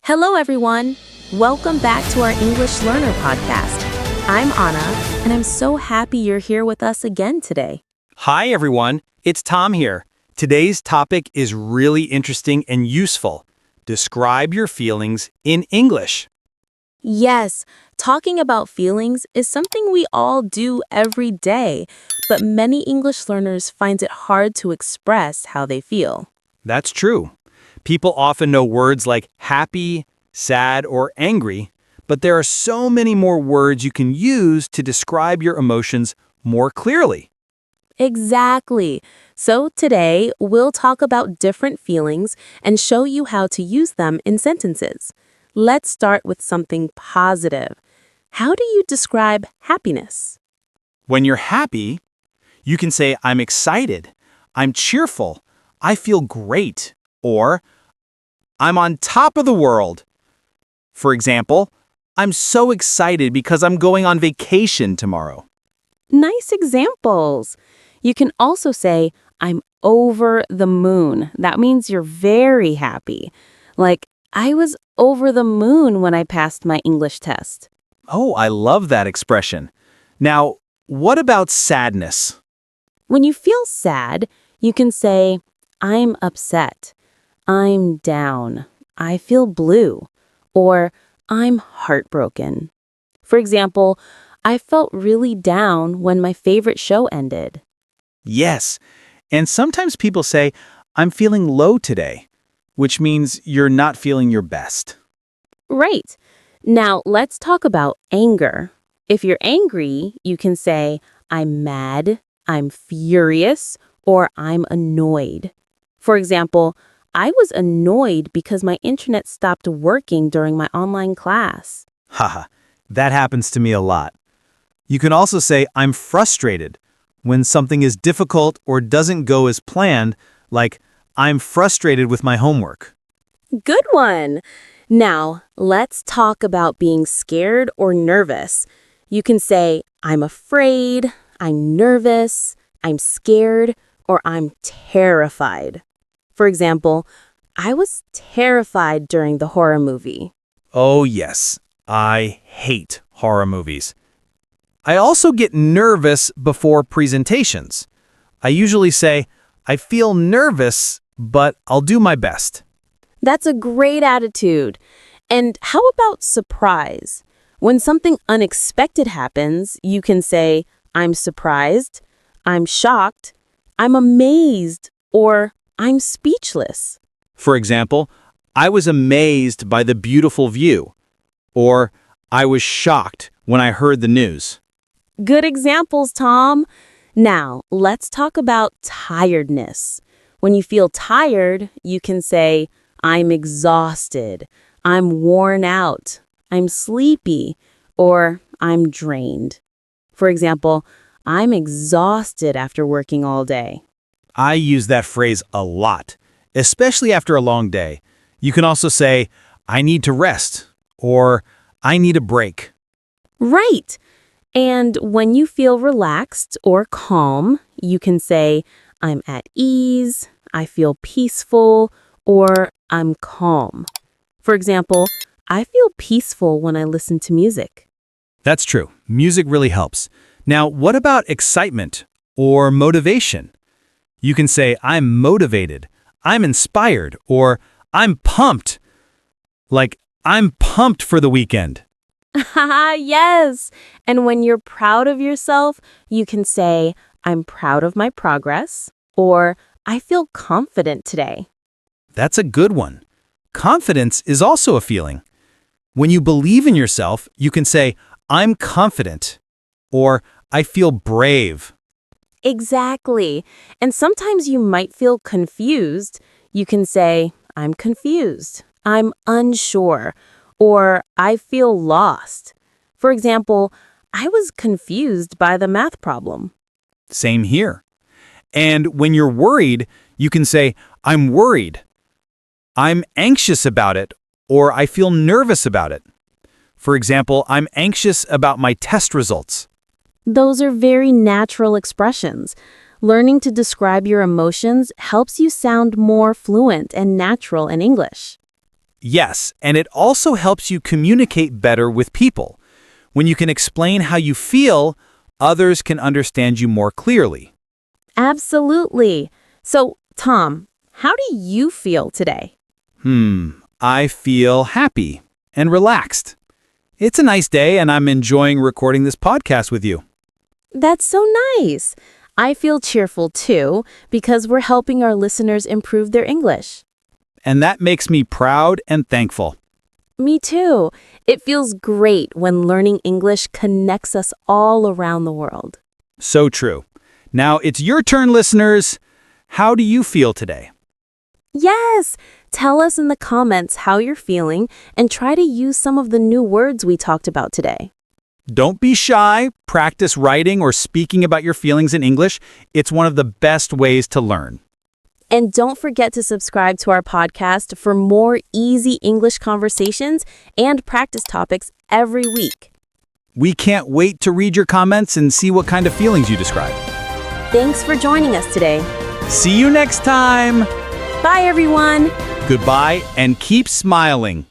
Hello, everyone. Welcome back to our English Learner podcast. I'm Anna, and I'm so happy you're here with us again today. Hi, everyone. It's Tom here. Today's topic is really interesting and useful. Describe your feelings in English. Yes, talking about feelings is something we all do every day, but many English learners find it hard to express how they feel. That's true. People often know words like happy, sad, or angry, but there are so many more words you can use to describe your emotions more clearly. Exactly. So today, we'll talk about different feelings and show you how to use them in sentences. Let's start with something positive. How do you describe happiness? When you're happy, you can say, I'm excited, I'm cheerful, I feel great, or I'm on top of the world. For example, I'm so excited because I'm going on vacation tomorrow. Nice examples. You can also say, I'm over the moon. That means you're very happy. Like, I was over the moon when I passed my English test. Oh, I love that expression. Now, what about sadness? When you feel sad, you can say, I'm upset. I'm down. I feel blue. Or I'm heartbroken. For example, I felt really down when my favorite show ended. Yes, and sometimes people say, I'm feeling low today, which means you're not feeling your best. Right. Now, let's talk about anger. If you're angry, you can say, I'm mad, I'm furious, or I'm annoyed. For example, I was annoyed because my internet stopped working during my online class. Haha, that happens to me a lot. You can also say, I'm frustrated when something is difficult or doesn't go as planned, like, I'm frustrated with my homework. Good one. Now, let's talk about being scared or nervous. You can say, I'm afraid, I'm nervous, I'm scared, or I'm terrified. For example, I was terrified during the horror movie. Oh yes, I hate horror movies. I also get nervous before presentations. I usually say, I feel nervous, but I'll do my best. That's a great attitude. And how about surprise? When something unexpected happens, you can say, I'm surprised, I'm shocked, I'm amazed, or I'm speechless. For example, I was amazed by the beautiful view, or I was shocked when I heard the news. Good examples, Tom. Now, let's talk about tiredness. When you feel tired, you can say, I'm exhausted, I'm worn out, I'm sleepy, or I'm drained. For example, I'm exhausted after working all day. I use that phrase a lot, especially after a long day. You can also say, I need to rest, or I need a break. Right. And when you feel relaxed or calm, you can say, I'm at ease, I feel peaceful, or I'm calm. For example, I feel peaceful when I listen to music. That's true. Music really helps. Now, what about excitement or motivation? You can say, I'm motivated, I'm inspired, or I'm pumped. Like, I'm pumped for the weekend. Haha, yes. And when you're proud of yourself, you can say, I'm proud of my progress, or I feel confident today. That's a good one. Confidence is also a feeling. When you believe in yourself, you can say, I'm confident, or I feel brave. Exactly. And sometimes you might feel confused. You can say, I'm confused, I'm unsure, or I feel lost. For example, I was confused by the math problem. Same here. And when you're worried, you can say, I'm worried, I'm anxious about it, or I feel nervous about it. For example, I'm anxious about my test results. Those are very natural expressions. Learning to describe your emotions helps you sound more fluent and natural in English. Yes, and it also helps you communicate better with people. When you can explain how you feel, others can understand you more clearly. Absolutely. So, Tom, how do you feel today? I feel happy and relaxed. It's a nice day, and I'm enjoying recording this podcast with you. That's so nice. I feel cheerful too because we're helping our listeners improve their English. And that makes me proud and thankful. Me too. It feels great when learning English connects us all around the world. So true. Now it's your turn, listeners. How do you feel today? Yes! Tell us in the comments how you're feeling and try to use some of the new words we talked about today. Don't be shy. Practice writing or speaking about your feelings in English. It's one of the best ways to learn. And don't forget to subscribe to our podcast for more easy English conversations and practice topics every week. We can't wait to read your comments and see what kind of feelings you describe. Thanks for joining us today. See you next time. Bye, everyone. Goodbye and keep smiling.